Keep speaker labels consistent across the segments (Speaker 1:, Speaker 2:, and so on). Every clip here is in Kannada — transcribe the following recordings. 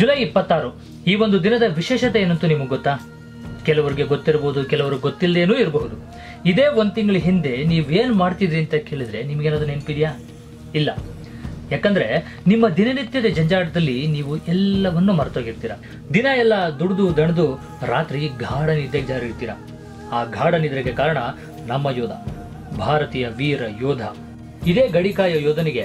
Speaker 1: ಜುಲೈ 26 ಈ ಒಂದು ದಿನದ ವಿಶೇಷತೆ ಏನಂತೂ ನಿಮಗೆ ಗೊತ್ತಾ? ಕೆಲವರಿಗೆ ಗೊತ್ತಿರಬಹುದು, ಕೆಲವರು ಗೊತ್ತಿಲ್ಲದೇನೂ ಇರಬಹುದು. ಇದೇ ಒಂದು ತಿಂಗಳ ಹಿಂದೆ ನೀವೇನ್ ಮಾಡ್ತಿದ್ರಿ ಅಂತ ಕೇಳಿದ್ರೆ ನಿಮ್ಗೇನಾದ್ರು ನೆನಪಿದೆಯಾ? ಇಲ್ಲ. ಯಾಕಂದ್ರೆ ನಿಮ್ಮ ದಿನನಿತ್ಯದ ಜಂಜಾಟದಲ್ಲಿ ನೀವು ಎಲ್ಲವನ್ನೂ ಮರೆತೋಗಿರ್ತೀರ. ದಿನ ಎಲ್ಲ ದುಡಿದು ದಣದು ರಾತ್ರಿ ಗಾಢ ನಿದ್ದೆಗೆ ಜಾರಿರ್ತೀರ. ಆ ಗಾಢ ನಿದ್ರೆಗೆ ಕಾರಣ ನಮ್ಮ ಯೋಧ, ಭಾರತೀಯ ವೀರ ಯೋಧ. ಇದೇ ಗಡಿಕಾಯ ಯೋಧನಿಗೆ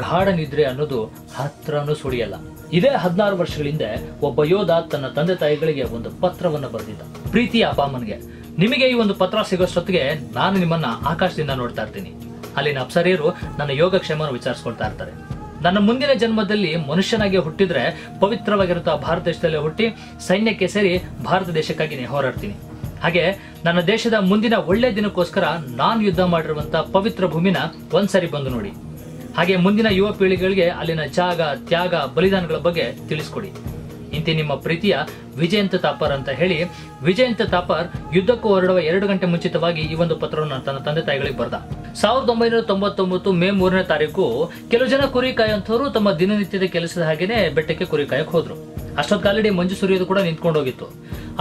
Speaker 1: ಗಾಢ ನಿದ್ರೆ ಅನ್ನೋದು ಹತ್ರನೂ ಸುಳಿಯಲ್ಲ. ಇದೇ 16 ವರ್ಷಗಳ ಹಿಂದೆ ಒಬ್ಬ ಯೋಧ ತನ್ನ ತಂದೆ ತಾಯಿಗಳಿಗೆ ಒಂದು ಪತ್ರವನ್ನ ಬರೆದಿದ್ದ. ಪ್ರೀತಿಯ ಅಪ್ಪ ಅಮ್ಮನಿಗೆ, ನಿಮಗೆ ಈ ಒಂದು ಪತ್ರ ಸಿಗೋಷ್ಟೊತ್ತಿಗೆ ನಾನು ನಿಮ್ಮನ್ನ ಆಕಾಶದಿಂದ ನೋಡ್ತಾ ಇರ್ತೀನಿ. ಅಲ್ಲಿನ ಅಪ್ಸರಿಯರು ನನ್ನ ಯೋಗಕ್ಷೇಮವನ್ನು ವಿಚಾರಿಸ್ಕೊಳ್ತಾ ಇರ್ತಾರೆ. ನನ್ನ ಮುಂದಿನ ಜನ್ಮದಲ್ಲಿ ಮನುಷ್ಯನಾಗಿ ಹುಟ್ಟಿದ್ರೆ ಪವಿತ್ರವಾಗಿರುತ್ತಾ ಭಾರತ ದೇಶದಲ್ಲೇ ಹುಟ್ಟಿ ಸೈನ್ಯಕ್ಕೆ ಸೇರಿ ಭಾರತ ದೇಶಕ್ಕಾಗಿ ಹೋರಾಡ್ತೀನಿ. ಹಾಗೆ ನನ್ನ ದೇಶದ ಮುಂದಿನ ಒಳ್ಳೆ ದಿನಕ್ಕೋಸ್ಕರ ನಾನು ಯುದ್ಧ ಮಾಡಿರುವಂತ ಪವಿತ್ರ ಭೂಮಿನ ಒಂದ್ಸರಿ ಬಂದು ನೋಡಿ. ಹಾಗೆ ಮುಂದಿನ ಯುವ ಪೀಳಿಗೆಗಳಿಗೆ ಅಲ್ಲಿನ ತ್ಯಾಗ ಬಲಿದಾನಗಳ ಬಗ್ಗೆ ತಿಳಿಸ್ಕೊಡಿ. ಇಂತಿ ನಿಮ್ಮ ಪ್ರೀತಿಯ ವಿಜಯಂತ ತಾಪರ್ ಅಂತ ಹೇಳಿ ವಿಜಯಂತ ತಾಪರ್ ಯುದ್ಧಕ್ಕೂ ಹೊರಡುವ 2 ಗಂಟೆ ಮುಂಚಿತವಾಗಿ ಈ ಒಂದು ಪತ್ರವನ್ನು ತನ್ನ ತಂದೆ ತಾಯಿಗಳಿಗೆ ಬರೆದ. 1999 ಮೇ 3ನೇ ತಾರೀಕು ಕೆಲವು ಜನ ಕುರಿ ಕಾಯುವಂತವರು ತಮ್ಮ ದಿನನಿತ್ಯದ ಕೆಲಸದ ಹಾಗೇನೆ ಬೆಟ್ಟಕ್ಕೆ ಕುರಿ ಕಾಯಕ್ ಹೋದ್ರು. ಅಷ್ಟೊತ್ಕಾಲಡಿ ಮಂಜು ಸುರಿಯೋದು ಕೂಡ ನಿಂತ್ಕೊಂಡು ಹೋಗಿತ್ತು.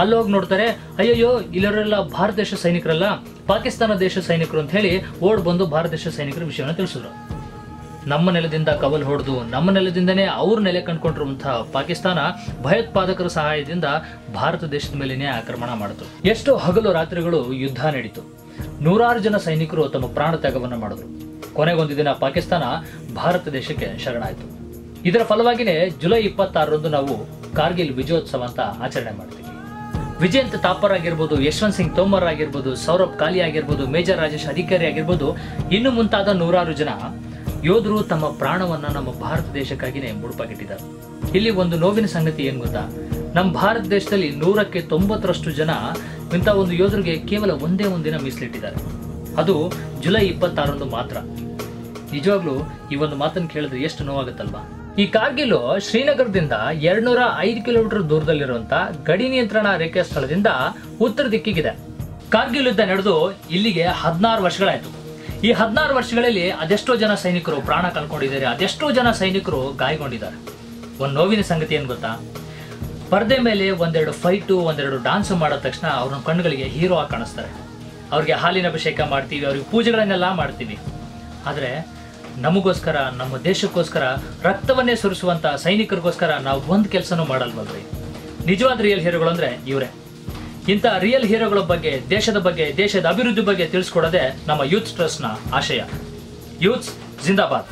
Speaker 1: ಅಲ್ಲಿ ಹೋಗಿ ನೋಡ್ತಾರೆ, ಅಯ್ಯಯ್ಯೋ ಇಲ್ಲವರೆಲ್ಲ ಭಾರತ ದೇಶ ಸೈನಿಕರಲ್ಲ, ಪಾಕಿಸ್ತಾನ ದೇಶ ಸೈನಿಕರು ಅಂತ ಹೇಳಿ ಓಡ್ ಬಂದು ಭಾರತ ದೇಶ ಸೈನಿಕರ ವಿಷಯವನ್ನು ತಿಳಿಸಿದ್ರು. ನಮ್ಮ ನೆಲದಿಂದ ಕವಲ್ ಹೊಡೆದು ನಮ್ಮ ನೆಲದಿಂದನೇ ಅವ್ರ ನೆಲೆ ಕಂಡುಕೊಂಡಿರುವಂತಹ ಪಾಕಿಸ್ತಾನ ಭಯೋತ್ಪಾದಕರ ಸಹಾಯದಿಂದ ಭಾರತ ದೇಶದ ಮೇಲೇನೆ ಆಕ್ರಮಣ ಮಾಡಿತು. ಎಷ್ಟೋ ಹಗಲು ರಾತ್ರಿಗಳು ಯುದ್ಧ ನಡೀತು. 100 ಜನ ಸೈನಿಕರು ತಮ್ಮ ಪ್ರಾಣ ತ್ಯಾಗವನ್ನ ಮಾಡಿದ್ರು. ಕೊನೆಗೊಂದು ದಿನ ಪಾಕಿಸ್ತಾನ ಭಾರತ ದೇಶಕ್ಕೆ ಶರಣಾಯಿತು. ಇದರ ಫಲವಾಗಿನೇ ಜುಲೈ 26ರಂದು ನಾವು ಕಾರ್ಗಿಲ್ ವಿಜಯೋತ್ಸವ ಅಂತ ಆಚರಣೆ ಮಾಡ್ತೀವಿ. ವಿಜಯಂತ ತಾಪರ್ ಆಗಿರ್ಬೋದು, ಯಶವಂತ್ ಸಿಂಗ್ ತೋಮರ್ ಆಗಿರ್ಬೋದು, ಸೌರಭ್ ಕಾಲಿ ಆಗಿರ್ಬೋದು, ಮೇಜರ್ ರಾಜೇಶ್ ಅಧಿಕಾರಿ ಆಗಿರ್ಬೋದು, ಇನ್ನು ಮುಂತಾದ 100 ಜನ ಯೋಧರು ತಮ್ಮ ಪ್ರಾಣವನ್ನ ನಮ್ಮ ಭಾರತ ದೇಶಕ್ಕಾಗಿನೇ ಮುಡುಪಾಗಿಟ್ಟಿದ್ದಾರೆ. ಇಲ್ಲಿ ಒಂದು ನೋವಿನ ಸಂಗತಿ ಏನ್ ಗೊತ್ತಾ? ನಮ್ಮ ಭಾರತ ದೇಶದಲ್ಲಿ 100ಕ್ಕೆ 90ರಷ್ಟು ಜನ ಇಂಥ ಒಂದು ಯೋಧರಿಗೆ ಕೇವಲ ಒಂದೇ ದಿನ ಮೀಸಲಿಟ್ಟಿದ್ದಾರೆ. ಅದು ಜುಲೈ 26ರಂದು ಮಾತ್ರ. ನಿಜವಾಗ್ಲೂ ಈ ಒಂದು ಮಾತನ್ನು ಕೇಳಿದ್ರೆ ಎಷ್ಟು ನೋವಾಗುತ್ತಲ್ವಾ? ಈ ಕಾರ್ಗಿಲ್ ಶ್ರೀನಗರದಿಂದ 205 ಕಿಲೋಮೀಟರ್ ದೂರದಲ್ಲಿರುವಂತ ಗಡಿ ನಿಯಂತ್ರಣ ರೇಖೆಯ ಸ್ಥಳದಿಂದ ಉತ್ತರ ದಿಕ್ಕಿಗಿದೆ. ಕಾರ್ಗಿಲ್ ಯುದ್ಧ ನಡೆದು ಇಲ್ಲಿಗೆ 16 ವರ್ಷಗಳಾಯ್ತು. ಈ 16 ವರ್ಷಗಳಲ್ಲಿ ಅದೆಷ್ಟೋ ಜನ ಸೈನಿಕರು ಪ್ರಾಣ ಕಳ್ಕೊಂಡಿದ್ದಾರೆ, ಅದೆಷ್ಟೋ ಜನ ಸೈನಿಕರು ಗಾಯಗೊಂಡಿದ್ದಾರೆ. ಒಂದು ನೋವಿನ ಸಂಗತಿ ಏನ್ ಗೊತ್ತಾ? ಪರದೆ ಮೇಲೆ ಒಂದೆರಡು ಫೈಟು, ಒಂದೆರಡು ಡಾನ್ಸ್ ಮಾಡಿದ ತಕ್ಷಣ ಅವ್ರ ಕಣ್ಣುಗಳಿಗೆ ಹೀರೋ ಆಗಿ ಕಾಣಿಸ್ತಾರೆ. ಅವ್ರಿಗೆ ಹಾಲಿನ ಅಭಿಷೇಕ ಮಾಡ್ತೀವಿ, ಅವ್ರಿಗೆ ಪೂಜೆಗಳನ್ನೆಲ್ಲ ಮಾಡ್ತೀವಿ. ಆದ್ರೆ ನಮಗೋಸ್ಕರ, ನಮ್ಮ ದೇಶಕ್ಕೋಸ್ಕರ ರಕ್ತವನ್ನೇ ಸುರಿಸುವಂತ ಸೈನಿಕರಿಗೋಸ್ಕರ ನಾವು ಒಂದು ಕೆಲಸನೂ ಮಾಡಲ್ವಲ್ರಿ. ನಿಜವಾದ ರಿಯಲ್ ಹೀರೋಗಳು ಅಂದ್ರೆ ಇವರೇ. ಇಂಥ ರಿಯಲ್ ಹೀರೋಗಳ ಬಗ್ಗೆ, ದೇಶದ ಅಭಿವೃದ್ಧಿ ಬಗ್ಗೆ ತಿಳಿಸ್ಕೊಡೋದೇ ನಮ್ಮ ಯೂತ್ ಟ್ರಸ್ಟ್ ನ ಆಶಯ. ಯೂತ್ಸ್ ಜಿಂದಾಬಾದ್.